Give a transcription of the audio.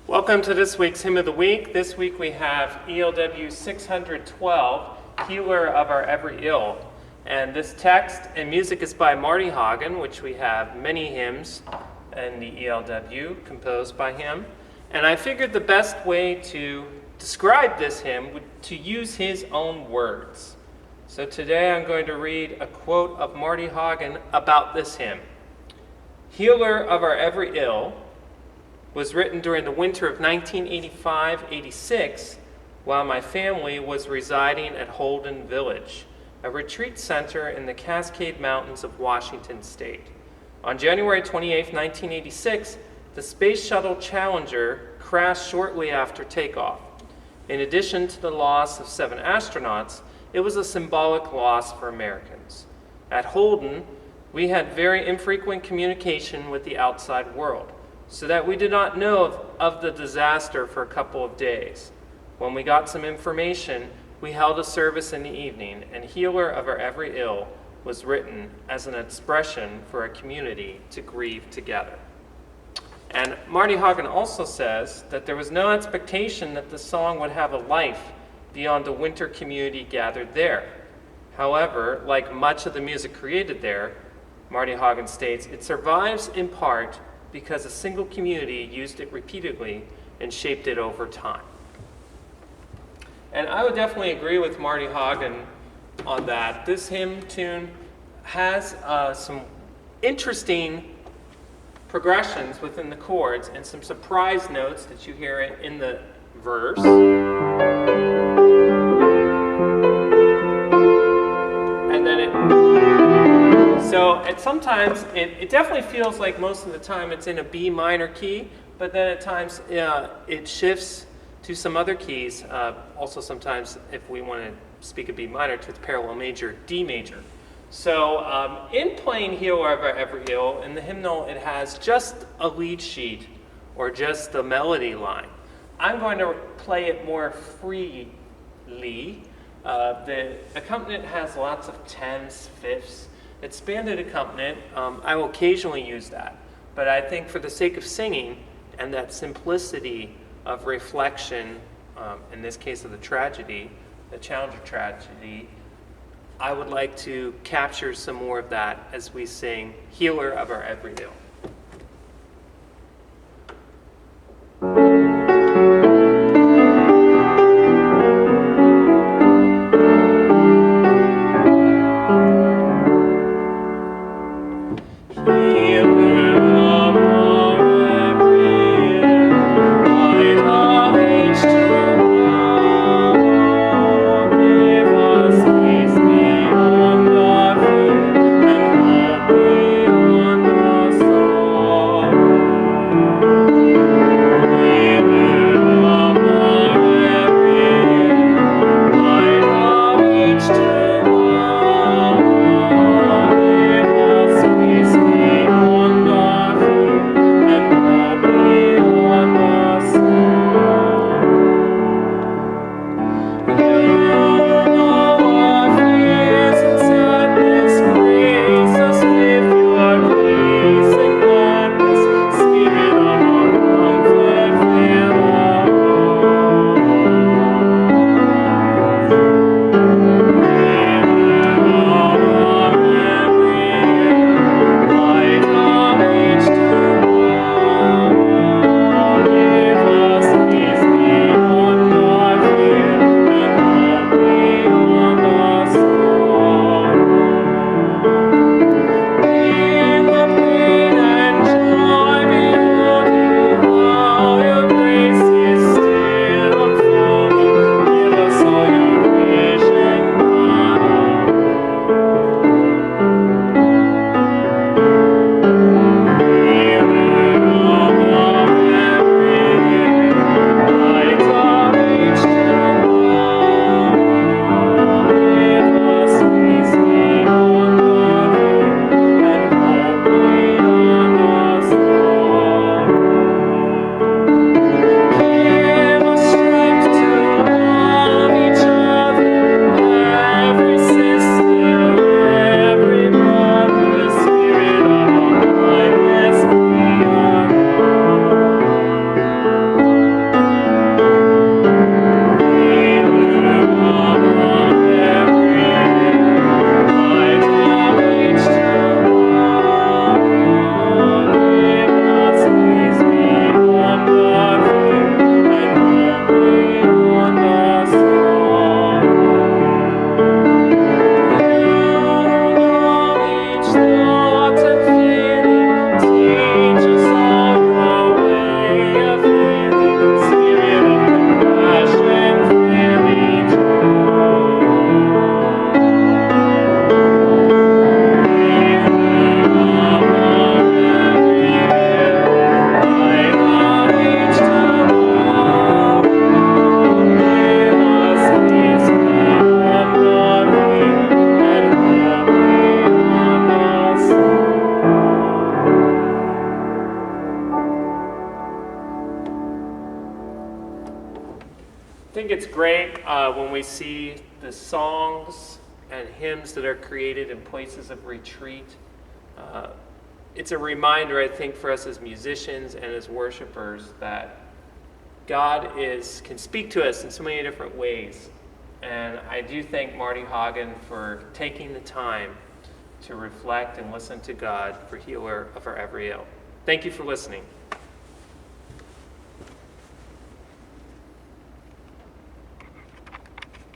Welcome to this week's Hymn of the Week. This week we have ELW 612, Healer of Our Every Ill. And this text and music is by Marty Haugen, which we have many hymns in the ELW composed by him. And I figured the best way to describe this hymn would to use his own words. So today I'm going to read a quote of Marty Haugen about this hymn. Healer of Our Every Ill was written during the winter of 1985-86 while my family was residing at Holden Village, a retreat center in the Cascade Mountains of Washington State. On January 28, 1986, the Space Shuttle Challenger crashed shortly after takeoff. In addition to the loss of 7 astronauts, it was a symbolic loss for Americans. At Holden, we had very infrequent communication with the outside world, so that we did not know of the disaster for a couple of days. When we got some information, we held a service in the evening, and Healer of Our Every Ill was written as an expression for a community to grieve together. And Marty Haugen also says that there was no expectation that the song would have a life beyond the winter community gathered there. However, like much of the music created there, Marty Haugen states, it survives in part because a single community used it repeatedly and shaped it over time. And I would definitely agree with Marty Haugen on that. This hymn tune has some interesting progressions within the chords and some surprise notes that you hear in the verse. And then sometimes it definitely feels like most of the time it's in a B minor key, but then at times it shifts to some other keys. Also sometimes if we want to speak of B minor to its parallel major, D major. So in playing Healer of Our Every Ill, in the hymnal it has just a lead sheet or just the melody line. I'm going to play it more freely. The accompaniment has lots of tenths, fifths. Expanded accompaniment, I will occasionally use that, but I think for the sake of singing and that simplicity of reflection, in this case of the tragedy, the Challenger tragedy, I would like to capture some more of that as we sing Healer of Our Every Ill. think it's great when we see the songs and hymns that are created in places of retreat. It's a reminder, I think, for us as musicians and as worshipers that God can speak to us in so many different ways. And I do thank Marty Hagen for taking the time to reflect and listen to God, for healer of our every ill. Thank you for listening.